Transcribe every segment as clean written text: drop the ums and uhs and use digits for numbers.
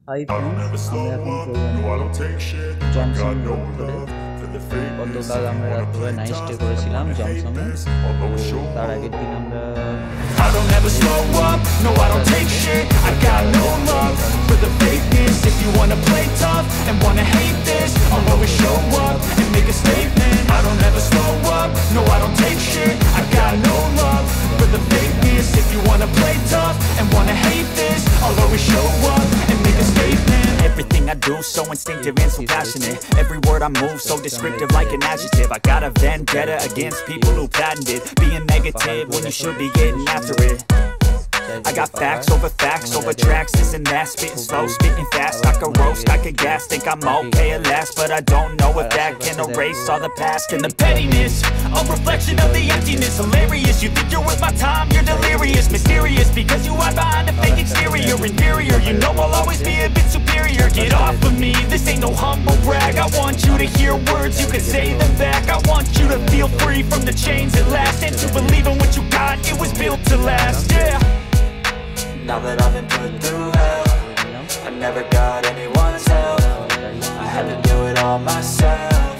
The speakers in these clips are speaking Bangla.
হাই ফ্রেন্ডস, আমরা এখন চললাম জমসম রোড ধরে। গতকাল আমরা রাত্রে নাইট স্টে করেছিলাম জমসমে। তো তার আগের দিন আমরা I don't ever slow up, no I don't take shit. I got no love for the fakeness. If you wanna play tough and wanna hate this, I'll always show up and make a statement. I don't ever slow up, no I don't take shit. I got no love for the fakeness. If you wanna play tough and wanna hate this, I'll always show up and make a statement. Everything I do so instinctive and so passionate. Every word I move so descriptive like an adjective. I got a vendetta against people who patented being negative when you should be getting after it. I got facts over tracks, this and that. Spitting slow, spitting fast, I could roast, I could gas. Think I'm okay at last, but I don't know if that can erase all the past. And the pettiness, a reflection of the emptiness. Hilarious, you think you're worth my time, you're delirious. Mysterious, because you hide behind a fake exterior. Inferior, you know I'll always be a bit superior. Get off of me, this ain't no humble brag. I want you to hear words, you can say them back. I want you to feel free from the chains at last, and to believe in what you got, it was built to last, yeah. Now that I've been put through hell, I never got anyone's help. I had to do it all myself.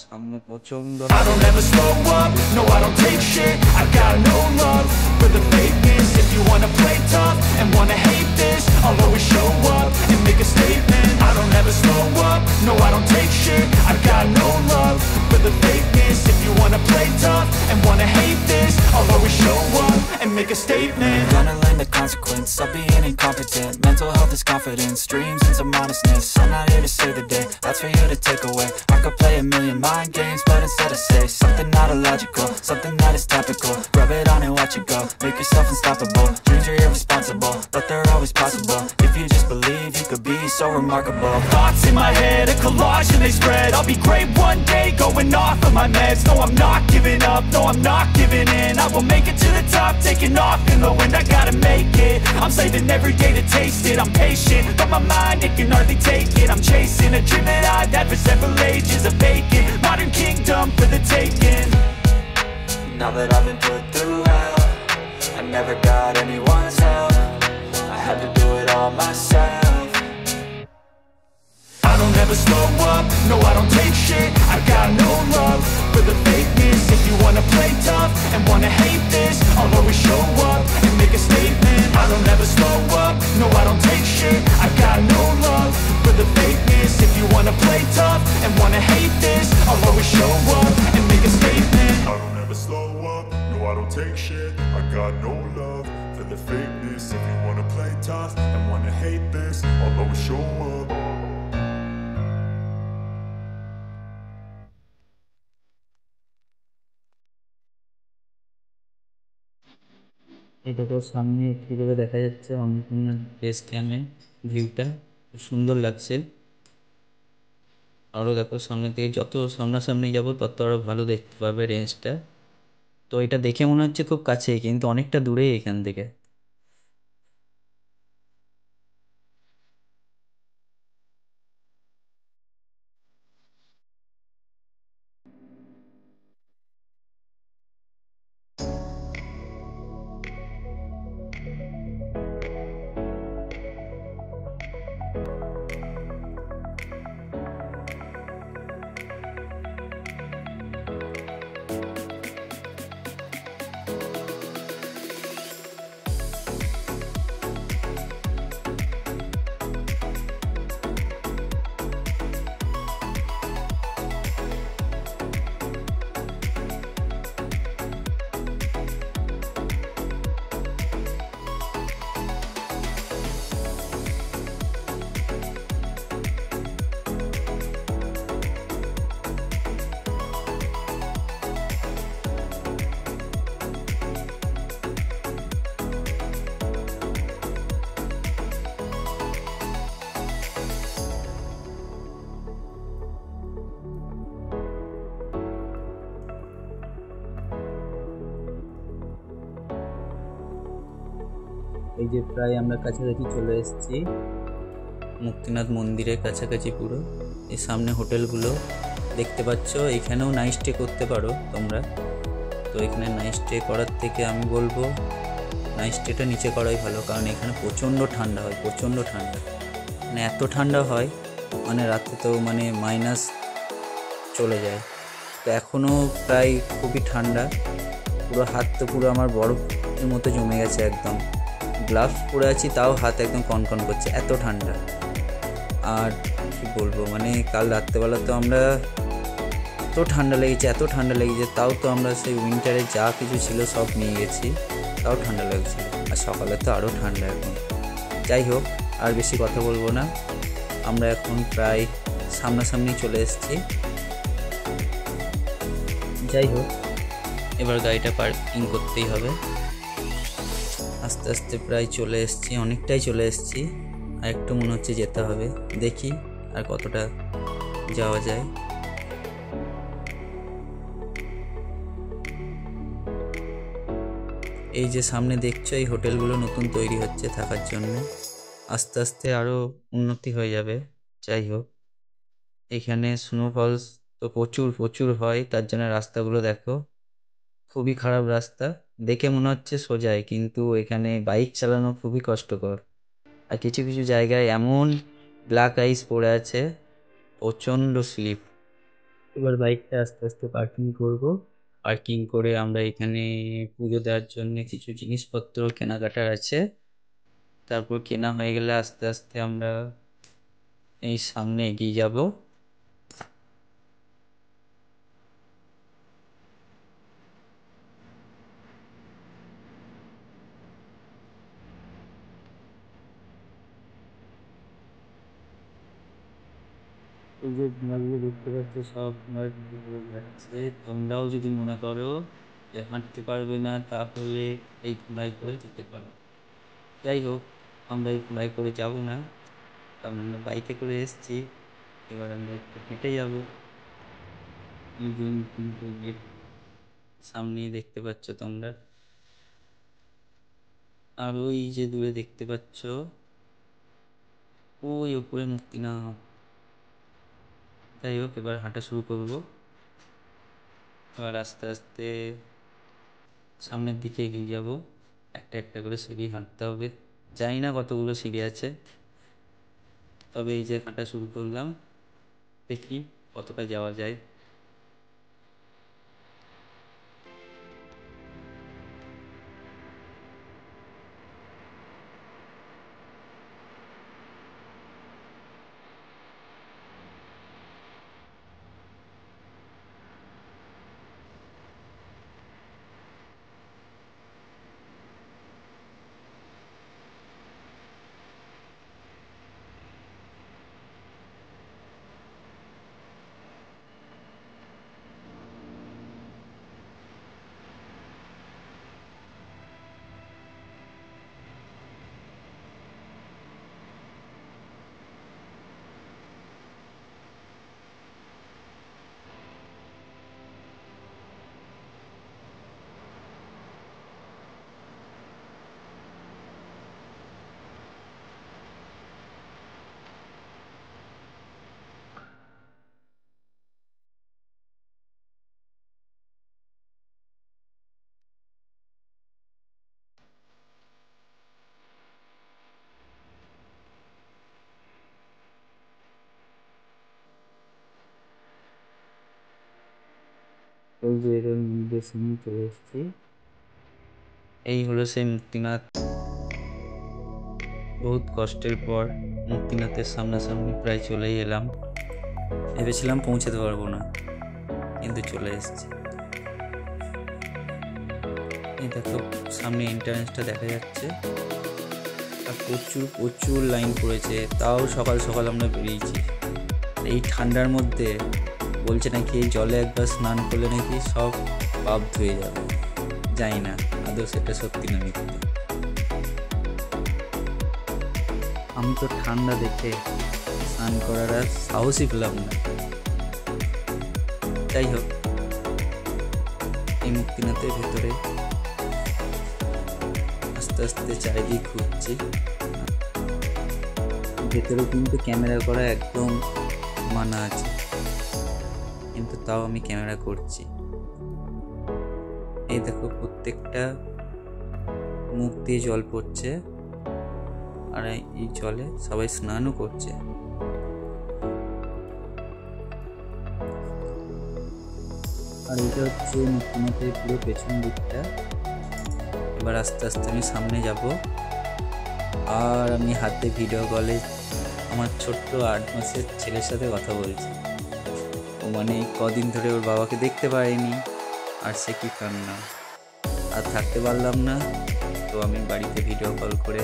সামনে প্রচন্ড I don't ever slow up, no I don't take shit. I got no love for the fakeness. If you wanna play tough and wanna hate this, I'll always show up and make a statement. I don't ever slow up, no I don't take shit. I got no love for the fakeness. If you wanna play tough and wanna hate this, I'll always show up and make a statement. Gonna learn the consequence of being incompetent. Mental health is confidence, dreams and some honestness. I'm not here to save the day, that's for you to take away. I could play a million mind games, but instead I say something not illogical, something that is topical. Rub it on and watch it go, make yourself unstoppable. Dreams are irresponsible, but they're always possible. If you just believe, you could be so remarkable. Thoughts in my head, a collage and they spread. I'll be great one day, going off of my meds. No, I'm not giving up, no, I'm not giving in. I will make it to the top, taking off in the wind. I gotta make it, I'm saving every day to taste it. I'm patient, but my mind, it can hardly take it. I'm chasing a dream that I've had for several ages. A vacant, modern kingdom for the taking. Now that I've been put through hell, I never got anyone's help. I had to do it all myself. I don't ever slow up, no I don't take shit. I got no love for the fakeness. If you wanna play tough and wanna hate this, I'll always show up and make a statement. I don't ever slow up, no I don't take shit. I got no love for the fakeness. If you wanna play tough and wanna hate this, I'll always show up and make a statement. I don't ever slow up, no I don't take shit. I got no love for the fakeness. If you wanna play tough and wanna hate this, I'll always show up. এই দেখো সামনে কীভাবে দেখা যাচ্ছে অন্নপূর্ণা বেস ক্যাম্পে ভিউটা খুব সুন্দর লাগছে। আরও দেখো সামনে থেকে যত সামনাসামনি যাবো তত আরও ভালো দেখতে পাবে রেঞ্জটা। তো এটা দেখে মনে হচ্ছে খুব কাছেই, কিন্তু অনেকটা দূরেই এখান থেকে। এই যে প্রায় আমরা কাছাকাছি চলে এসেছি মুক্তিনাথ মন্দিরের কাছাকাছি পুরো। এই সামনে হোটেলগুলো দেখতে পাচ্ছ, এখানেও নাইট স্টে করতে পারো তোমরা। তো এখানে নাইট স্টে করার থেকে আমি বলবো নাইট স্টেটা নিচে করাই ভালো, কারণ এখানে প্রচণ্ড ঠান্ডা হয়, প্রচণ্ড ঠান্ডা। মানে এত ঠান্ডা হয়, মানে রাতে তো মানে মাইনাস চলে যায়। তো এখনও প্রায় খুবই ঠান্ডা, পুরো হাত তো পুরো আমার বরফের মতো জমে গেছে একদম। গ্লাভস পরে আছি তাও হাত একদম কনকন করছে, এত ঠান্ডা। আর কি বলবো, মানে কাল রাত্রেবেলা তো আমরা এত ঠান্ডা লেগেছে, তাও তো আমরা সেই উইন্টারে যা কিছু ছিল সব নিয়ে গেছি, তাও ঠান্ডা লাগছে। আর সকালে তো আরও ঠান্ডা এখন। যাই হোক, আর বেশি কথা বলবো না, আমরা এখন প্রায় সামনাসামনি চলে এসেছি। যাই হোক, এবার গাড়িটা পার্কিং করতেই হবে। আস্তে আস্তে প্রায় চলে এসেছি, অনেকটাই চলে এসেছি, আর একটু মনে হচ্ছে যেতে হবে, দেখি আর কতটা যাওয়া যায়। এই যে সামনে দেখছো, এই হোটেলগুলো নতুন তৈরি হচ্ছে থাকার জন্য, আস্তে আস্তে আরও উন্নতি হয়ে যাবে। যাই হোক, এখানে স্নোফলস তো প্রচুর প্রচুর হয়, তার জন্য রাস্তাগুলো দেখো খুবই খারাপ রাস্তা, দেখে মনে হচ্ছে সোজাই, কিন্তু এখানে বাইক চালানো খুবই কষ্টকর। আর কিছু কিছু জায়গায় এমন ব্ল্যাক আইস পড়ে আছে, প্রচণ্ড স্লিপ। এবার বাইকটা আস্তে আস্তে পার্কিং করব। পার্কিং করে আমরা এখানে পুজো দেওয়ার জন্য কিছু জিনিসপত্র কেনাকাটার আছে, তারপর কেনা হয়ে গেলে আস্তে আস্তে আমরা এই সামনে এগিয়ে যাব। এই যে ঘোড়াগুলো দেখতে পাচ্ছ, সব যাচ্ছে। তোমরাও যদি মনে করো যে হাঁটতে পারবে না, তাহলে এই ঘোড়ায় করে যেতে পারো। যাই হোক, আমরা এই ঘোড়ায় করে যাবো না, কারণ আমরা বাইকে করে এসেছি। এবার আমরা একটু হেঁটে যাবো। কিন্তু গেট সামনেই দেখতে পাচ্ছ তোমরা, আর ওই যে দূরে দেখতে পাচ্ছ ওই উপরে মুক্তিনাথ। যাই হোক, এবার হাঁটা শুরু করবো। এবার আস্তে আস্তে সামনের দিকে এগিয়ে যাব, একটা একটা করে সিঁড়ি হাঁটতে হবে। জানি না কতগুলো সিঁড়ি আছে, তবে এই যে হাঁটা শুরু করলাম, দেখি কতটা যাওয়া যায়। ওই যে এর মন্দিরের সামনে চলে এসেছি, এই হলো সেই মুক্তিনাথ। বহুত কষ্টের পর মুক্তিনাথের সামনাসামনি প্রায় চলেই এলাম। ভেবেছিলাম পৌঁছাতে পারবো না, কিন্তু চলে এসেছি। এই দেখো সামনে এন্ট্রান্সটা দেখা যাচ্ছে, আর প্রচুর প্রচুর লাইন পড়েছে, তাও সকাল সকাল আমরা বেরিয়েছি। এই ঠান্ডার মধ্যে বলছে নাকি এই জলে একবার স্নান করলে নাকি সব পাপ ধুয়ে যাবে। জানি না আদৌ সেটা সত্যি না মিথ্যে। আমি তো ঠান্ডা দেখে স্নান করার আর সাহসই পেলাম না। যাই হোক, এই মুক্তিনাথের ভেতরে আস্তে আস্তে চারিদিক ঘুরছি। ভেতরে কিন্তু ক্যামেরা করা একদম মানা আছে, কিন্তু তাও আমি ক্যামেরা করছি। এই দেখো প্রত্যেকটা মুখ দিয়ে জল পড়ছে, আর এই জলে সবাই স্নানও করছে। আর এটা হচ্ছে মুক্তিনাথের পুরো পেছন দিকটা। এবার আস্তে আস্তে আমি সামনে যাব। আর আমি হাতে ভিডিও কলে আমার ছোট্ট 8 মাসের ছেলের সাথে কথা বলছি। ও মানে কদিন ধরে ওর বাবাকে দেখতে পারেনি, আর সে কি কান্না, আর থাকতে পারলাম না। তো আমি বাড়িতে ভিডিও কল করে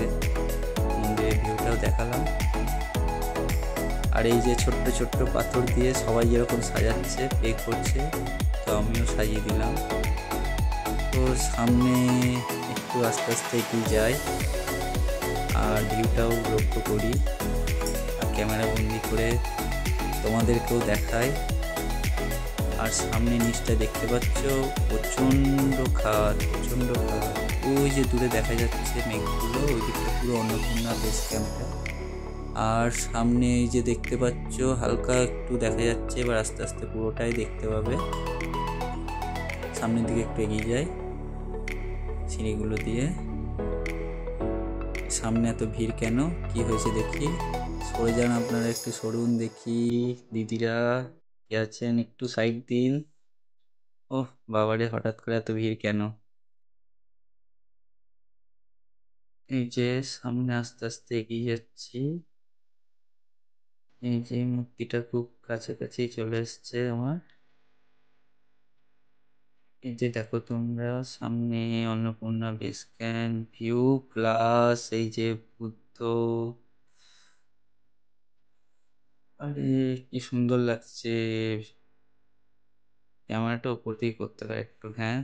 মন্দিরের ভিউটাও দেখালাম। আর এই যে ছোট্ট ছোট্ট পাথর দিয়ে সবাই যেরকম সাজাচ্ছে, পে করছে, তো আমিও সাজিয়ে দিলাম। তো সামনে একটু আস্তে আস্তে এগিয়ে যাই আর ভিউটাও লক্ষ্য করি, আর ক্যামেরা বন্দি করে তোমাদেরকেও দেখাই। আর সামনে নিচটা দেখতে পাচ্ছ প্রচণ্ড খাদ, প্রচণ্ড খাদ। ওই যে দূরে দেখা যাচ্ছে মেঘগুলো, ওই দিকটা পুরো অন্নপূর্ণা বেস ক্যাম্পটা। আর সামনে এই যে দেখতে পাচ্ছ হালকা একটু দেখা যাচ্ছে, এবার আস্তে আস্তে পুরোটাই দেখতে পাবে। সামনের দিকে একটু এগিয়ে যায় সিঁড়িগুলো দিয়ে। সামনে এত ভিড় কেন, কি হয়েছে দেখি? সরে যান আপনারা, একটু সরুন দেখি। দিদিরা কে আছেন একটু সাইড দিন। ওহ বাবারে, হঠাৎ করে এত ভিড় কেন? এই যে সামনে আস্তে আস্তে এগিয়ে যাচ্ছি। এই যে মূর্তিটা খুব কাছাকাছি চলে এসছে আমার। এই যে দেখো তোমরা সামনে Annapurna base camp view plus এই যে বুদ্ধ। আরে কি সুন্দর লাগছে। ক্যামেরাটা উপর থেকে করতে হয় একটু। হ্যাঁ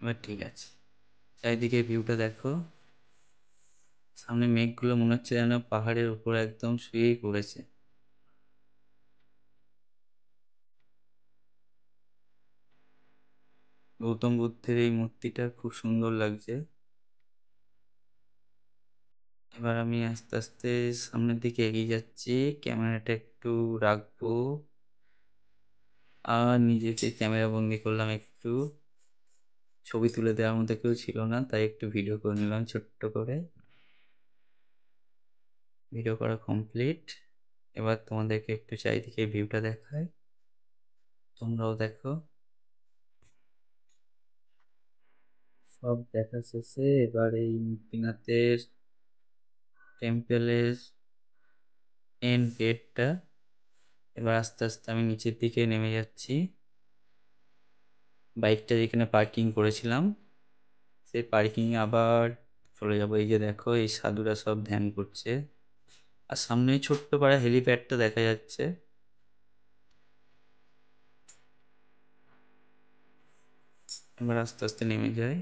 এবার ঠিক আছে। চারিদিকে ভিউটা দেখো, সামনে মেঘগুলো মনে হচ্ছে যেন পাহাড়ের উপর একদম শুয়েই পড়েছে। গৌতম বুদ্ধের এই মূর্তিটা খুব সুন্দর লাগছে। এবার আমি আস্তে আস্তে সামনের দিকে এগিয়ে যাচ্ছি, ক্যামেরাটা একটু রাখবো আর নিজেকে ক্যামেরা বন্দি করলাম। একটু ছবি তুলে দেওয়ার মতো কেউ ছিল না, তাই একটু ভিডিও করে নিলাম ছোট্ট করে। ভিডিও করা কমপ্লিট। এবার তোমাদেরকে একটু চারিদিকে ভিউটা দেখাই, তোমরাও দেখো। সব দেখা শেষে এবার এই মুক্তিনাথের টেম্পেলের এন্ড গেটটা, এবার আস্তে আস্তে আমি নিচের দিকে নেমে যাচ্ছি। বাইকটা যেখানে পার্কিং করেছিলাম সেই পার্কিংয়ে আবার চলে যাবো। এই যে দেখো এই সাধুরা সব ধ্যান করছে, আর সামনে ছোট্ট পাড়া হেলিপ্যাডটা দেখা যাচ্ছে। এবার আস্তে আস্তে নেমে যাই।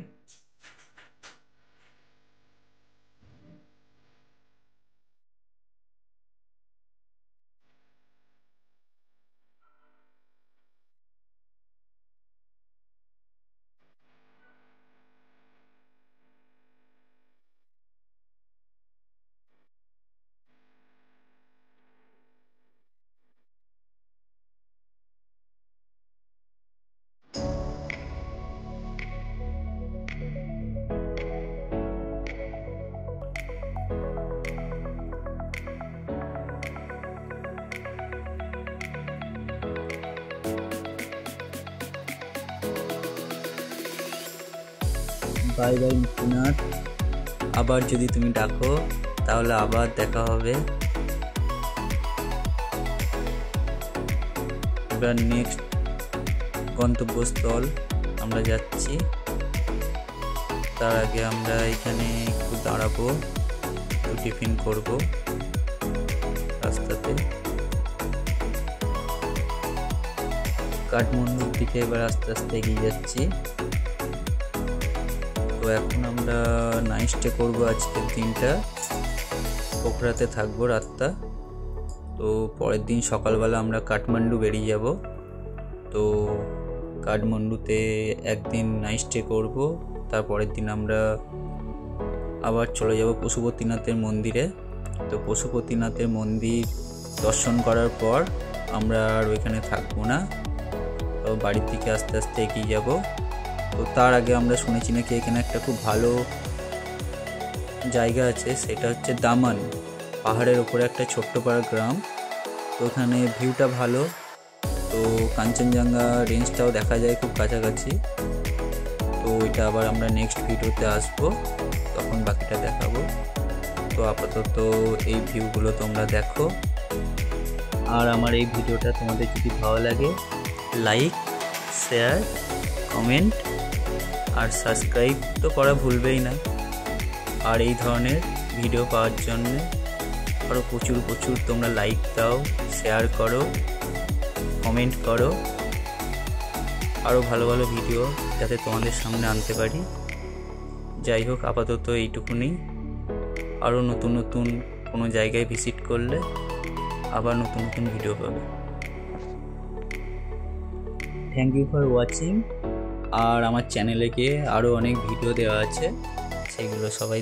বাই বাই মুক্তিনাথ, আবার যদি তুমি ডাকো তাহলে আবার দেখা হবে। এবার নেক্সট গন্তব্যস্থল আমরা যাচ্ছি। তার আগে আমরা এখানে একটু দাঁড়াবো, একটু টিফিন করব রাস্তাতে। কাঠমান্ডুর দিকে এবার আস্তে আস্তে এগিয়ে যাচ্ছি। তো এখন আমরা নাইট স্টে করবো আজকের দিনটা, পোখরাতে থাকবো রাতটা। তো পরের দিন সকালবেলা আমরা কাঠমান্ডু বেরিয়ে যাব। তো কাঠমান্ডুতে একদিন নাইট স্টে করবো, তারপরের দিন আমরা আবার চলে যাব পশুপতিনাথের মন্দিরে। তো পশুপতিনাথের মন্দির দর্শন করার পর আমরা আর ওইখানে থাকবো না, তো বাড়ির দিকে আস্তে আস্তে এগিয়ে যাব। তো তার আগে আমরা শুনেছি নাকি এখানে একটা খুব ভালো জায়গা আছে, সেটা হচ্ছে দামান, পাহাড়ের ওপরে একটা ছোট্ট পাড়া গ্রাম। তো ওখানে ভিউটা ভালো, তো কাঞ্চনজঙ্ঘা রেঞ্জটাও দেখা যায় খুব কাছাকাছি। তো এটা আবার আমরা নেক্সট ভিডিওতে আসবো, তখন বাকিটা দেখাবো। তো আপাতত এই ভিউগুলো তোমরা দেখো, আর আমার এই ভিডিওটা তোমাদের যদি ভালো লাগে লাইক, শেয়ার, কমেন্ট আর সাবস্ক্রাইব তো করা ভুলবেই না। আর এই ধরনের ভিডিও পাওয়ার জন্য আরও প্রচুর তোমরা লাইক দাও, শেয়ার করো, কমেন্ট করো, আরও ভালো ভালো ভিডিও যাতে তোমাদের সামনে আনতে পারি। যাই হোক, আপাতত এইটুকুনি। আরও নতুন কোনো জায়গায় ভিজিট করলে আবার নতুন ভিডিও পাবে। Thank you for watching. আর আমার চ্যানেলে গিয়ে আরও অনেক ভিডিও দেওয়া আছে, সেগুলো সবাই